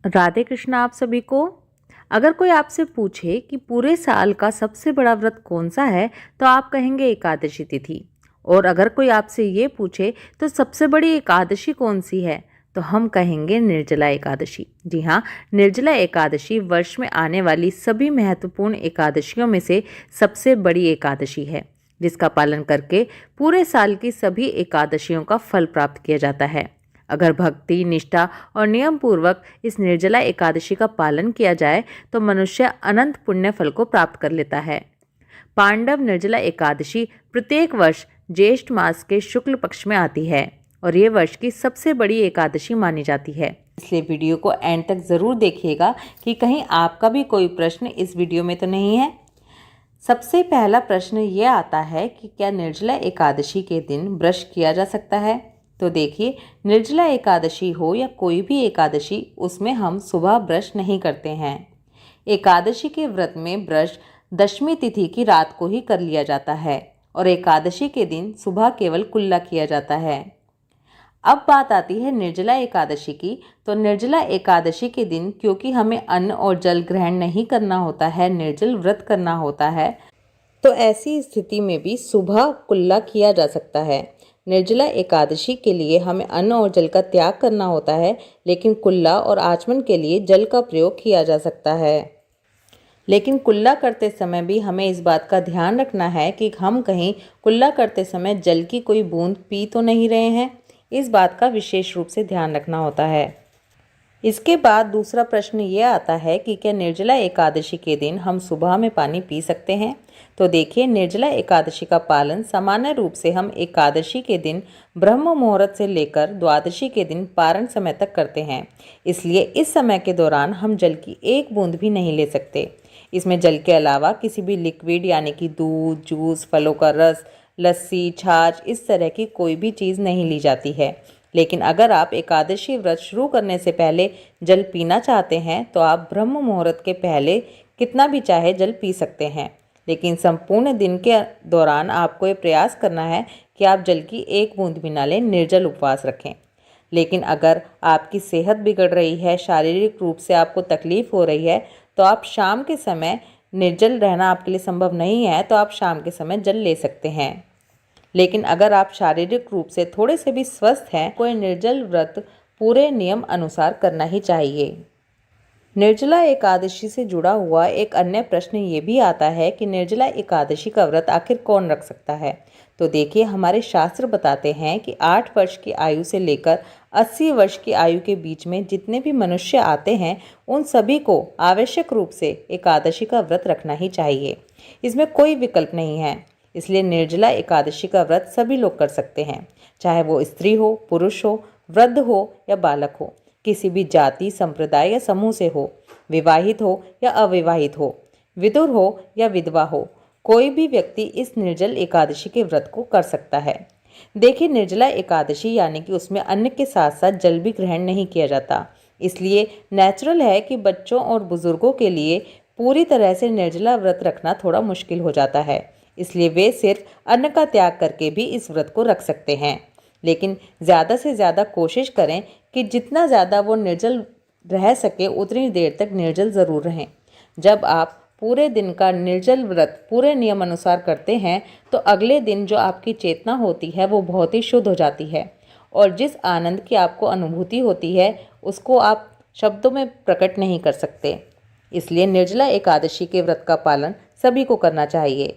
राधे कृष्ण आप सभी को। अगर कोई आपसे पूछे कि पूरे साल का सबसे बड़ा व्रत कौन सा है, तो आप कहेंगे एकादशी तिथि। और अगर कोई आपसे ये पूछे तो सबसे बड़ी एकादशी कौन सी है, तो हम कहेंगे निर्जला एकादशी। जी हाँ, निर्जला एकादशी वर्ष में आने वाली सभी महत्वपूर्ण एकादशियों में से सबसे बड़ी एकादशी है, जिसका पालन करके पूरे साल की सभी एकादशियों का फल प्राप्त किया जाता है। अगर भक्ति, निष्ठा और नियम पूर्वक इस निर्जला एकादशी का पालन किया जाए तो मनुष्य अनंत पुण्य फल को प्राप्त कर लेता है। पांडव निर्जला एकादशी प्रत्येक वर्ष ज्येष्ठ मास के शुक्ल पक्ष में आती है और ये वर्ष की सबसे बड़ी एकादशी मानी जाती है। इसलिए वीडियो को एंड तक ज़रूर देखिएगा कि कहीं आपका भी कोई प्रश्न इस वीडियो में तो नहीं है। सबसे पहला प्रश्न ये आता है कि क्या निर्जला एकादशी के दिन ब्रश किया जा सकता है। तो देखिए, निर्जला एकादशी हो या कोई भी एकादशी, उसमें हम सुबह ब्रश नहीं करते हैं। एकादशी के व्रत में ब्रश दशमी तिथि की रात को ही कर लिया जाता है और एकादशी के दिन सुबह केवल कुल्ला किया जाता है। अब बात आती है निर्जला एकादशी की। तो निर्जला एकादशी के दिन क्योंकि हमें अन्न और जल ग्रहण नहीं करना होता है, निर्जल व्रत करना होता है, तो ऐसी स्थिति में भी सुबह कुल्ला किया जा सकता है। निर्जला एकादशी के लिए हमें अन्न और जल का त्याग करना होता है, लेकिन कुल्ला और आचमन के लिए जल का प्रयोग किया जा सकता है। लेकिन कुल्ला करते समय भी हमें इस बात का ध्यान रखना है कि हम कहीं कुल्ला करते समय जल की कोई बूंद पी तो नहीं रहे हैं। इस बात का विशेष रूप से ध्यान रखना होता है। इसके बाद दूसरा प्रश्न ये आता है कि क्या निर्जला एकादशी के दिन हम सुबह में पानी पी सकते हैं। तो देखिए, निर्जला एकादशी का पालन सामान्य रूप से हम एकादशी के दिन ब्रह्म मुहूर्त से लेकर द्वादशी के दिन पारण समय तक करते हैं। इसलिए इस समय के दौरान हम जल की एक बूंद भी नहीं ले सकते। इसमें जल के अलावा किसी भी लिक्विड यानी कि दूध, जूस, फलों का रस, लस्सी, छाछ, इस तरह की कोई भी चीज़ नहीं ली जाती है। लेकिन अगर आप एकादशी व्रत शुरू करने से पहले जल पीना चाहते हैं तो आप ब्रह्म मुहूर्त के पहले कितना भी चाहे जल पी सकते हैं। लेकिन संपूर्ण दिन के दौरान आपको ये प्रयास करना है कि आप जल की एक बूंद भी ना लें, निर्जल उपवास रखें। लेकिन अगर आपकी सेहत बिगड़ रही है, शारीरिक रूप से आपको तकलीफ हो रही है, तो आप शाम के समय निर्जल रहना आपके लिए संभव नहीं है, तो आप शाम के समय जल ले सकते हैं। लेकिन अगर आप शारीरिक रूप से थोड़े से भी स्वस्थ हैं, कोई निर्जल व्रत पूरे नियम अनुसार करना ही चाहिए। निर्जला एकादशी से जुड़ा हुआ एक अन्य प्रश्न ये भी आता है कि निर्जला एकादशी का व्रत आखिर कौन रख सकता है। तो देखिए, हमारे शास्त्र बताते हैं कि 8 वर्ष की आयु से लेकर 80 वर्ष की आयु के बीच में जितने भी मनुष्य आते हैं, उन सभी को आवश्यक रूप से एकादशी का व्रत रखना ही चाहिए। इसमें कोई विकल्प नहीं है। इसलिए निर्जला एकादशी का व्रत सभी लोग कर सकते हैं, चाहे वो स्त्री हो, पुरुष हो, वृद्ध हो या बालक हो, किसी भी जाति, संप्रदाय या समूह से हो, विवाहित हो या अविवाहित हो, विधुर हो या विधवा हो, कोई भी व्यक्ति इस निर्जल एकादशी के व्रत को कर सकता है। देखिए, निर्जला एकादशी यानी कि उसमें अन्न के साथ साथ जल भी ग्रहण नहीं किया जाता। इसलिए नेचुरल है कि बच्चों और बुजुर्गों के लिए पूरी तरह से निर्जला व्रत रखना थोड़ा मुश्किल हो जाता है। इसलिए वे सिर्फ अन्न का त्याग करके भी इस व्रत को रख सकते हैं। लेकिन ज़्यादा से ज़्यादा कोशिश करें कि जितना ज़्यादा वो निर्जल रह सके उतनी देर तक निर्जल ज़रूर रहें। जब आप पूरे दिन का निर्जल व्रत पूरे नियम अनुसार करते हैं तो अगले दिन जो आपकी चेतना होती है वो बहुत ही शुद्ध हो जाती है और जिस आनंद की आपको अनुभूति होती है उसको आप शब्दों में प्रकट नहीं कर सकते। इसलिए निर्जला एकादशी के व्रत का पालन सभी को करना चाहिए।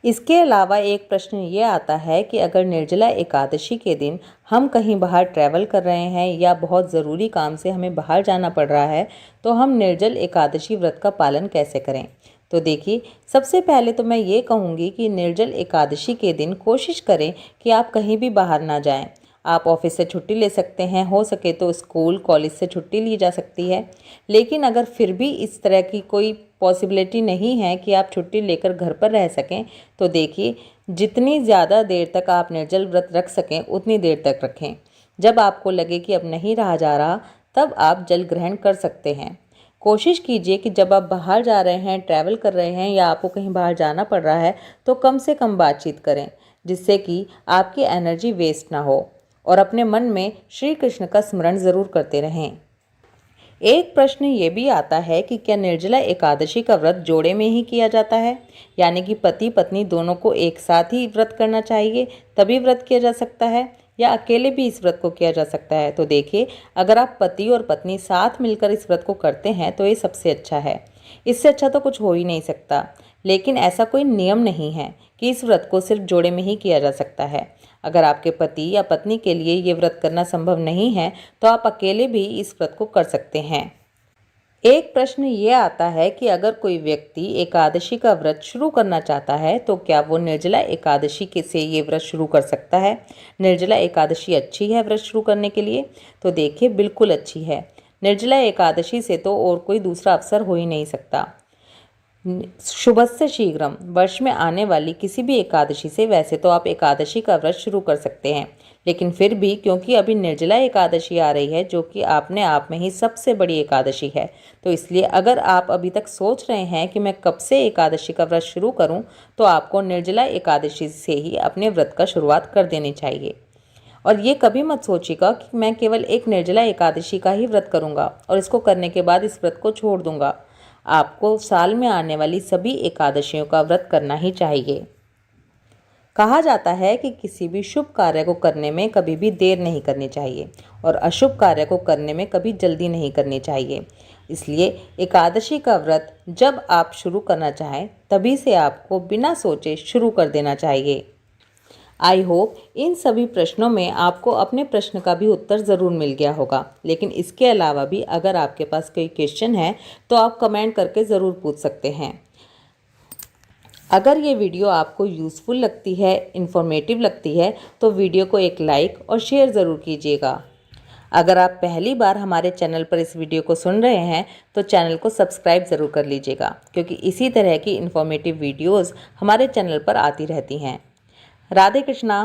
इसके अलावा एक प्रश्न ये आता है कि अगर निर्जला एकादशी के दिन हम कहीं बाहर ट्रैवल कर रहे हैं या बहुत ज़रूरी काम से हमें बाहर जाना पड़ रहा है, तो हम निर्जल एकादशी व्रत का पालन कैसे करें। तो देखिए, सबसे पहले तो मैं ये कहूँगी कि निर्जल एकादशी के दिन कोशिश करें कि आप कहीं भी बाहर ना जाएं। आप ऑफिस से छुट्टी ले सकते हैं, हो सके तो स्कूल कॉलेज से छुट्टी ली जा सकती है। लेकिन अगर फिर भी इस तरह की कोई पॉसिबिलिटी नहीं है कि आप छुट्टी लेकर घर पर रह सकें, तो देखिए, जितनी ज़्यादा देर तक आप निर्जल व्रत रख सकें उतनी देर तक रखें। जब आपको लगे कि अब नहीं रहा जा रहा, तब आप जल ग्रहण कर सकते हैं। कोशिश कीजिए कि जब आप बाहर जा रहे हैं, ट्रैवल कर रहे हैं या आपको कहीं बाहर जाना पड़ रहा है, तो कम से कम बातचीत करें, जिससे कि आपकी एनर्जी वेस्ट ना हो और अपने मन में श्री कृष्ण का स्मरण ज़रूर करते रहें। एक प्रश्न ये भी आता है कि क्या निर्जला एकादशी का व्रत जोड़े में ही किया जाता है, यानी कि पति पत्नी दोनों को एक साथ ही व्रत करना चाहिए तभी व्रत किया जा सकता है, या अकेले भी इस व्रत को किया जा सकता है। तो देखिए, अगर आप पति और पत्नी साथ मिलकर इस व्रत को करते हैं तो ये सबसे अच्छा है। इससे अच्छा तो कुछ हो ही नहीं सकता। लेकिन ऐसा कोई नियम नहीं है कि इस व्रत को सिर्फ जोड़े में ही किया जा सकता है। अगर आपके पति या पत्नी के लिए ये व्रत करना संभव नहीं है तो आप अकेले भी इस व्रत को कर सकते हैं। एक प्रश्न ये आता है कि अगर कोई व्यक्ति एकादशी का व्रत शुरू करना चाहता है तो क्या वो निर्जला एकादशी के से ये व्रत शुरू कर सकता है। निर्जला एकादशी अच्छी है व्रत शुरू करने के लिए? तो देखिए, बिल्कुल अच्छी है। निर्जला एकादशी से तो और कोई दूसरा अवसर हो ही नहीं सकता। शुभस्य शीघ्रम, वर्ष में आने वाली किसी भी एकादशी से वैसे तो आप एकादशी का व्रत शुरू कर सकते हैं, लेकिन फिर भी क्योंकि अभी निर्जला एकादशी आ रही है जो कि अपने आप में ही सबसे बड़ी एकादशी है, तो इसलिए अगर आप अभी तक सोच रहे हैं कि मैं कब से एकादशी का व्रत शुरू करूं, तो आपको निर्जला एकादशी से ही अपने व्रत का शुरुआत कर देनी चाहिए। और ये कभी मत सोचिएगा कि मैं केवल एक निर्जला एकादशी का ही व्रत करूंगा और इसको करने के बाद इस व्रत को छोड़ दूंगा। आपको साल में आने वाली सभी एकादशियों का व्रत करना ही चाहिए। कहा जाता है कि किसी भी शुभ कार्य को करने में कभी भी देर नहीं करनी चाहिए और अशुभ कार्य को करने में कभी जल्दी नहीं करनी चाहिए। इसलिए एकादशी का व्रत जब आप शुरू करना चाहें तभी से आपको बिना सोचे शुरू कर देना चाहिए। आई होप इन सभी प्रश्नों में आपको अपने प्रश्न का भी उत्तर ज़रूर मिल गया होगा, लेकिन इसके अलावा भी अगर आपके पास कोई क्वेश्चन है तो आप कमेंट करके ज़रूर पूछ सकते हैं। अगर ये वीडियो आपको यूज़फुल लगती है, इन्फॉर्मेटिव लगती है, तो वीडियो को एक लाइक और शेयर ज़रूर कीजिएगा। अगर आप पहली बार हमारे चैनल पर इस वीडियो को सुन रहे हैं तो चैनल को सब्सक्राइब ज़रूर कर लीजिएगा, क्योंकि इसी तरह की इन्फॉर्मेटिव वीडियोज़ हमारे चैनल पर आती रहती हैं। राधे कृष्णा।